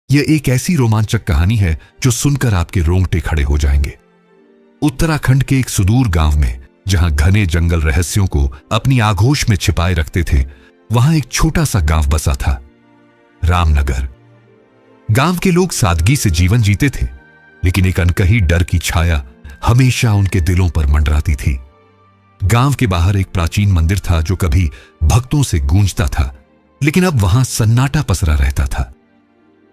यह एक ऐसी रोमांचक कहानी है जो सुनकर आपके रोंगटे खड़े हो जाएंगे। उत्तराखंड के एक सुदूर गांव में, जहां घने जंगल रहस्यों को अपनी आगोश में छिपाए रखते थे, वहां एक छोटा सा गांव बसा था, रामनगर। गांव के लोग सादगी से जीवन जीते थे, लेकिन एक अनकही डर की छाया हमेशा उनके दिलों पर मंडराती थी। गांव के बाहर एक प्राचीन मंदिर था जो कभी भक्तों से गूंजता था, लेकिन अब वहां सन्नाटा पसरा रहता था।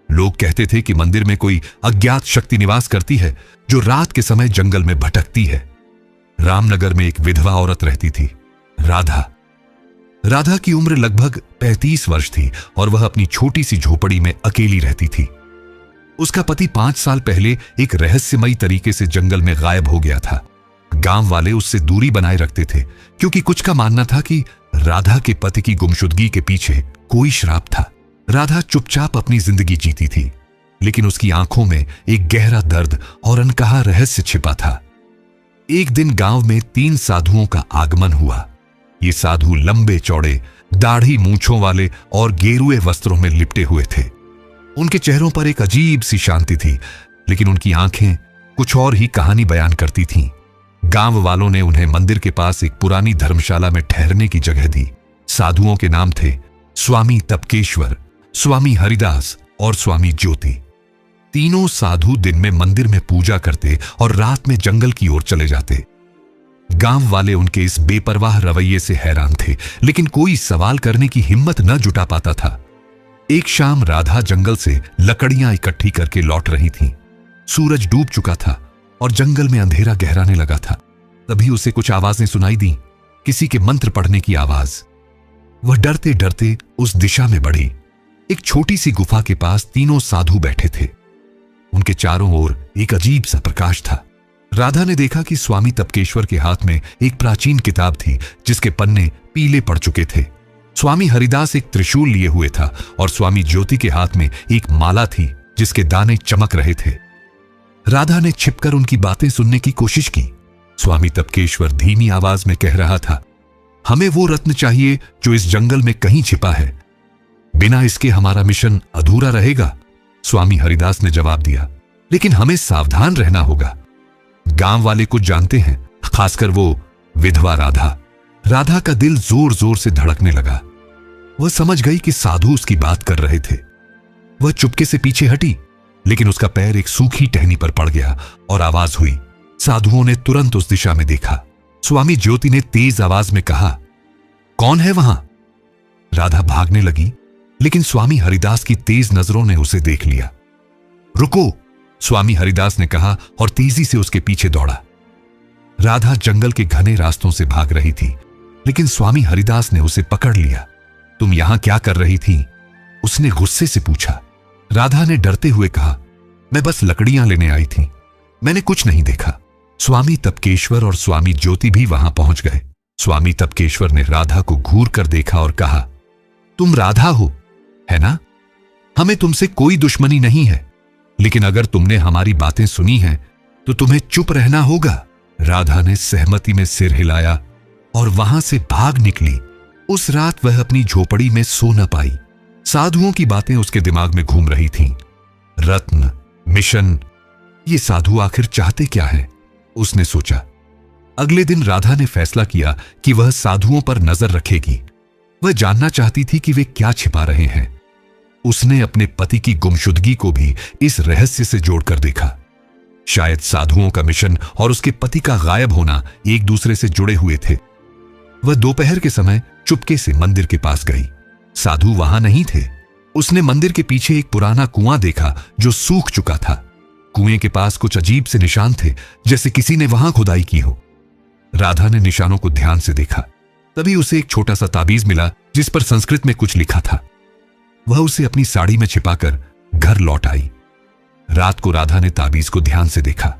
लोग कहते थे कि मंदिर में कोई अज्ञात शक्ति निवास करती है जो रात के समय जंगल में भटकती है। रामनगर में एक विधवा औरत रहती थी, राधा। राधा की उम्र लगभग 35 वर्ष थी और वह अपनी छोटी सी झोपड़ी में अकेली रहती थी। उसका पति 5 साल पहले एक रहस्यमयी तरीके से जंगल में गायब हो गया था। गांव वाले उससे दूरी बनाए रखते थे, क्योंकि कुछ का मानना था कि राधा के पति की गुमशुदगी के पीछे कोई श्राप था। राधा चुपचाप अपनी जिंदगी जीती थी, लेकिन उसकी आंखों में एक गहरा दर्द और अनकहा रहस्य छिपा था। एक दिन गांव में 3 साधुओं का आगमन हुआ। ये साधु लंबे चौड़े, दाढ़ी मूंछों वाले और गेरुए वस्त्रों में लिपटे हुए थे। उनके चेहरों पर एक अजीब सी शांति थी, लेकिन उनकी आंखें कुछ और ही कहानी बयान करती थीं। गांव वालों ने उन्हें मंदिर के पास एक पुरानी धर्मशाला में ठहरने की जगह दी। साधुओं के नाम थे स्वामी तपकेश्वर, स्वामी हरिदास और स्वामी ज्योति। तीनों साधु दिन में मंदिर में पूजा करते और रात में जंगल की ओर चले जाते। गांव वाले उनके इस बेपरवाह रवैये से हैरान थे, लेकिन कोई सवाल करने की हिम्मत न जुटा पाता था। एक शाम राधा जंगल से लकड़ियां इकट्ठी करके लौट रही थीं। सूरज डूब चुका था और जंगल में अंधेरा गहराने लगा था। तभी उसे कुछ आवाजें सुनाई दी, किसी के मंत्र पढ़ने की आवाज। वह डरते डरते उस दिशा में बढ़ी। एक छोटी सी गुफा के पास तीनों साधु बैठे थे। उनके चारों ओर एक अजीब सा प्रकाश था। राधा ने देखा कि स्वामी तपकेश्वर के हाथ में एक प्राचीन किताब थी, जिसके पन्ने पीले पड़ चुके थे। स्वामी हरिदास एक त्रिशूल लिए हुए था और स्वामी ज्योति के हाथ में एक माला थी, जिसके दाने चमक रहे थे। राधा ने छिपकर उनकी बातें सुनने की कोशिश की। स्वामी तपकेश्वर धीमी आवाज में कह रहा था, हमें वो रत्न चाहिए जो इस जंगल में कहीं छिपा है। बिना इसके हमारा मिशन अधूरा रहेगा। स्वामी हरिदास ने जवाब दिया, लेकिन हमें सावधान रहना होगा। गांव वाले कुछ जानते हैं, खासकर वो विधवा राधा। राधा का दिल जोर जोर से धड़कने लगा। वह समझ गई कि साधु उसकी बात कर रहे थे। वह चुपके से पीछे हटी, लेकिन उसका पैर एक सूखी टहनी पर पड़ गया और आवाज हुई। साधुओं ने तुरंत उस दिशा में देखा। स्वामी ज्योति ने तेज आवाज में कहा, कौन है वहां? राधा भागने लगी, लेकिन स्वामी हरिदास की तेज नजरों ने उसे देख लिया। रुको, स्वामी हरिदास ने कहा और तेजी से उसके पीछे दौड़ा। राधा जंगल के घने रास्तों से भाग रही थी, लेकिन स्वामी हरिदास ने उसे पकड़ लिया। तुम यहां क्या कर रही थी? उसने गुस्से से पूछा। राधा ने डरते हुए कहा, मैं बस लकड़ियां लेने आई थी, मैंने कुछ नहीं देखा। स्वामी तपकेश्वर और स्वामी ज्योति भी वहां पहुंच गए। स्वामी तपकेश्वर ने राधा को घूर कर देखा और कहा, तुम राधा हो, है ना? हमें तुमसे कोई दुश्मनी नहीं है, लेकिन अगर तुमने हमारी बातें सुनी हैं तो तुम्हें चुप रहना होगा। राधा ने सहमति में सिर हिलाया और वहां से भाग निकली। उस रात वह अपनी झोपड़ी में सो न पाई। साधुओं की बातें उसके दिमाग में घूम रही थीं। रत्न, मिशन, ये साधु आखिर चाहते क्या है? उसने सोचा। अगले दिन राधा ने फैसला किया कि वह साधुओं पर नजर रखेगी। वह जानना चाहती थी कि वे क्या छिपा रहे हैं। उसने अपने पति की गुमशुदगी को भी इस रहस्य से जोड़कर देखा। शायद साधुओं का मिशन और उसके पति का गायब होना एक दूसरे से जुड़े हुए थे। वह दोपहर के समय चुपके से मंदिर के पास गई। साधु वहां नहीं थे। उसने मंदिर के पीछे एक पुराना कुआं देखा जो सूख चुका था। कुएं के पास कुछ अजीब से निशान थे, जैसे किसी ने वहां खुदाई की हो। राधा ने निशानों को ध्यान से देखा। तभी उसे एक छोटा सा ताबीज मिला जिस पर संस्कृत में कुछ लिखा था। वह उसे अपनी साड़ी में छिपाकर घर लौट आई। रात को राधा ने ताबीज को ध्यान से देखा।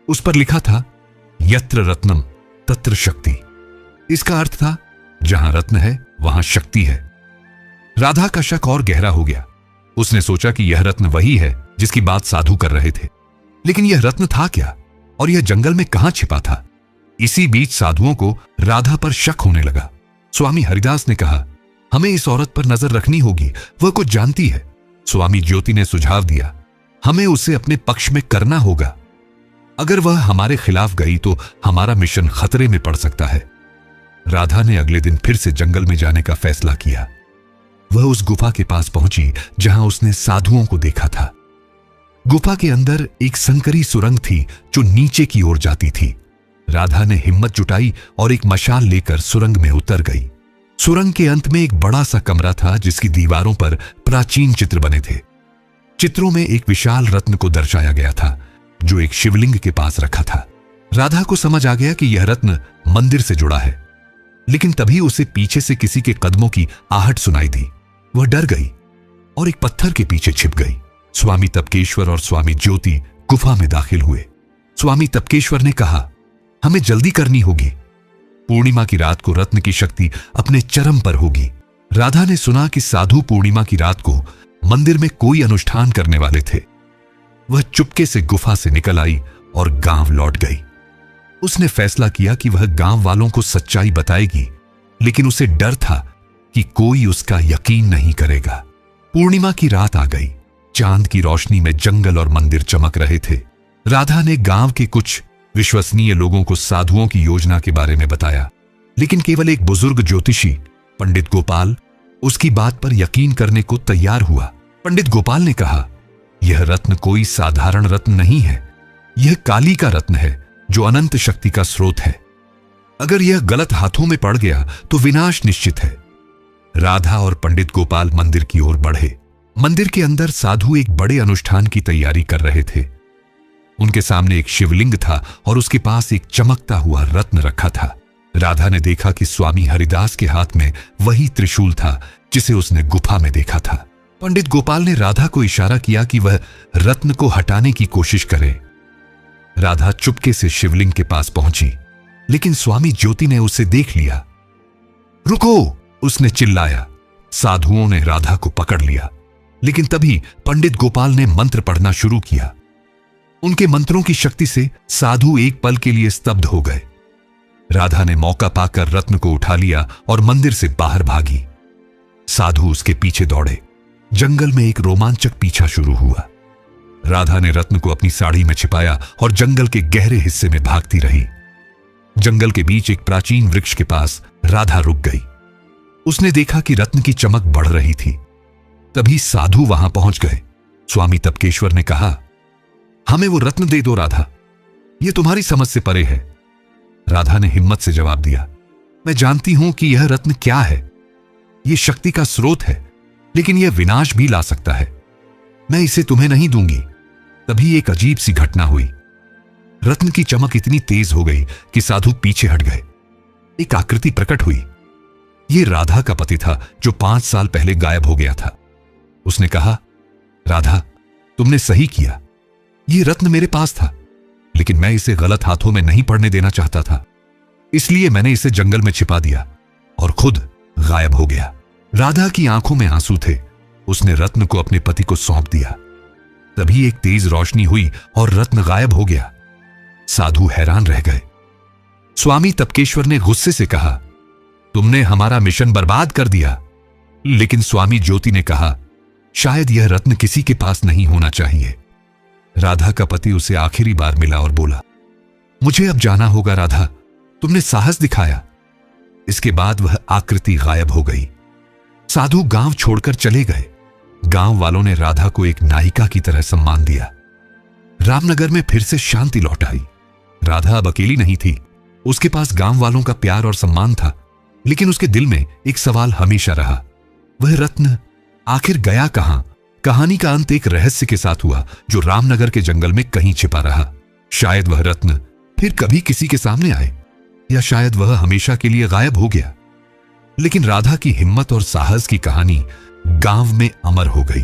उस पर लिखा था, यत्र रत्नम तत्र शक्ति। इसका अर्थ था, जहां रत्न है वहां शक्ति है। राधा का शक और गहरा हो गया। उसने सोचा कि यह रत्न वही है जिसकी बात साधु कर रहे थे, लेकिन यह रत्न था क्या और यह जंगल में कहां छिपा था? इसी बीच साधुओं को राधा पर शक होने लगा। स्वामी हरिदास ने कहा, हमें इस औरत पर नजर रखनी होगी, वह कुछ जानती है। स्वामी ज्योति ने सुझाव दिया, हमें उसे अपने पक्ष में करना होगा। अगर वह हमारे खिलाफ गई तो हमारा मिशन खतरे में पड़ सकता है। राधा ने अगले दिन फिर से जंगल में जाने का फैसला किया। वह उस गुफा के पास पहुंची जहां उसने साधुओं को देखा था। गुफा के अंदर एक संकरी सुरंग थी जो नीचे की ओर जाती थी। राधा ने हिम्मत जुटाई और एक मशाल लेकर सुरंग में उतर गई। सुरंग के अंत में एक बड़ा सा कमरा था जिसकी दीवारों पर प्राचीन चित्र बने थे। चित्रों में एक विशाल रत्न को दर्शाया गया था जो एक शिवलिंग के पास रखा था। राधा को समझ आ गया कि यह रत्न मंदिर से जुड़ा है, लेकिन तभी उसे पीछे से किसी के कदमों की आहट सुनाई दी। वह डर गई और एक पत्थर के पीछे छिप गई। स्वामी तपकेश्वर और स्वामी ज्योति गुफा में दाखिल हुए। स्वामी तपकेश्वर ने कहा, हमें जल्दी करनी होगी। पूर्णिमा की रात को रत्न की शक्ति अपने चरम पर होगी। राधा ने सुना कि साधु पूर्णिमा की रात को मंदिर में कोई अनुष्ठान करने वाले थे। वह चुपके से गुफा से निकल आई और गांव लौट गई। उसने फैसला किया कि वह गांव वालों को सच्चाई बताएगी, लेकिन उसे डर था कि कोई उसका यकीन नहीं करेगा। पूर्णिमा की रात आ गई। चांद की रोशनी में जंगल और मंदिर चमक रहे थे। राधा ने गांव के कुछ विश्वसनीय लोगों को साधुओं की योजना के बारे में बताया, लेकिन केवल एक बुजुर्ग ज्योतिषी पंडित गोपाल उसकी बात पर यकीन करने को तैयार हुआ। पंडित गोपाल ने कहा, यह रत्न कोई साधारण रत्न नहीं है, यह काली का रत्न है जो अनंत शक्ति का स्रोत है। अगर यह गलत हाथों में पड़ गया तो विनाश निश्चित है। राधा और पंडित गोपाल मंदिर की ओर बढ़े। मंदिर के अंदर साधु एक बड़े अनुष्ठान की तैयारी कर रहे थे। उनके सामने एक शिवलिंग था और उसके पास एक चमकता हुआ रत्न रखा था। राधा ने देखा कि स्वामी हरिदास के हाथ में वही त्रिशूल था जिसे उसने गुफा में देखा था। पंडित गोपाल ने राधा को इशारा किया कि वह रत्न को हटाने की कोशिश करे। राधा चुपके से शिवलिंग के पास पहुंची, लेकिन स्वामी ज्योति ने उसे देख लिया। रुको, उसने चिल्लाया। साधुओं ने राधा को पकड़ लिया, लेकिन तभी पंडित गोपाल ने मंत्र पढ़ना शुरू किया। उनके मंत्रों की शक्ति से साधु एक पल के लिए स्तब्ध हो गए। राधा ने मौका पाकर रत्न को उठा लिया और मंदिर से बाहर भागी। साधु उसके पीछे दौड़े। जंगल में एक रोमांचक पीछा शुरू हुआ। राधा ने रत्न को अपनी साड़ी में छिपाया और जंगल के गहरे हिस्से में भागती रही। जंगल के बीच एक प्राचीन वृक्ष के पास राधा रुक गई। उसने देखा कि रत्न की चमक बढ़ रही थी। तभी साधु वहां पहुंच गए। स्वामी तपकेश्वर ने कहा, हमें वो रत्न दे दो राधा, ये तुम्हारी समझ से परे है। राधा ने हिम्मत से जवाब दिया, मैं जानती हूं कि यह रत्न क्या है। यह शक्ति का स्रोत है, लेकिन यह विनाश भी ला सकता है। मैं इसे तुम्हें नहीं दूंगी। तभी एक अजीब सी घटना हुई। रत्न की चमक इतनी तेज हो गई कि साधु पीछे हट गए। एक आकृति प्रकट हुई। यह राधा का पति था जो 5 साल पहले गायब हो गया था। उसने कहा, राधा, तुमने सही किया। यह रत्न मेरे पास था, लेकिन मैं इसे गलत हाथों में नहीं पड़ने देना चाहता था। इसलिए मैंने इसे जंगल में छिपा दिया और खुद गायब हो गया। राधा की आंखों में आंसू थे। उसने रत्न को अपने पति को सौंप दिया। तभी एक तेज रोशनी हुई और रत्न गायब हो गया। साधु हैरान रह गए। स्वामी तपकेश्वर ने गुस्से से कहा, तुमने हमारा मिशन बर्बाद कर दिया। लेकिन स्वामी ज्योति ने कहा, शायद यह रत्न किसी के पास नहीं होना चाहिए। राधा का पति उसे आखिरी बार मिला और बोला, मुझे अब जाना होगा राधा, तुमने साहस दिखाया। इसके बाद वह आकृति गायब हो गई। साधु गांव छोड़कर चले गए। गांव वालों ने राधा को एक नायिका की तरह सम्मान दिया। रामनगर में फिर से शांति लौट आई। राधा अब अकेली नहीं थी। उसके पास गांव वालों का प्यार और सम्मान था, लेकिन उसके दिल में एक सवाल हमेशा रहा, वह रत्न आखिर गया कहां? कहानी का अंत एक रहस्य के साथ हुआ जो रामनगर के जंगल में कहीं छिपा रहा। शायद वह रत्न फिर कभी किसी के सामने आए, या शायद वह हमेशा के लिए गायब हो गया। लेकिन राधा की हिम्मत और साहस की कहानी गांव में अमर हो गई।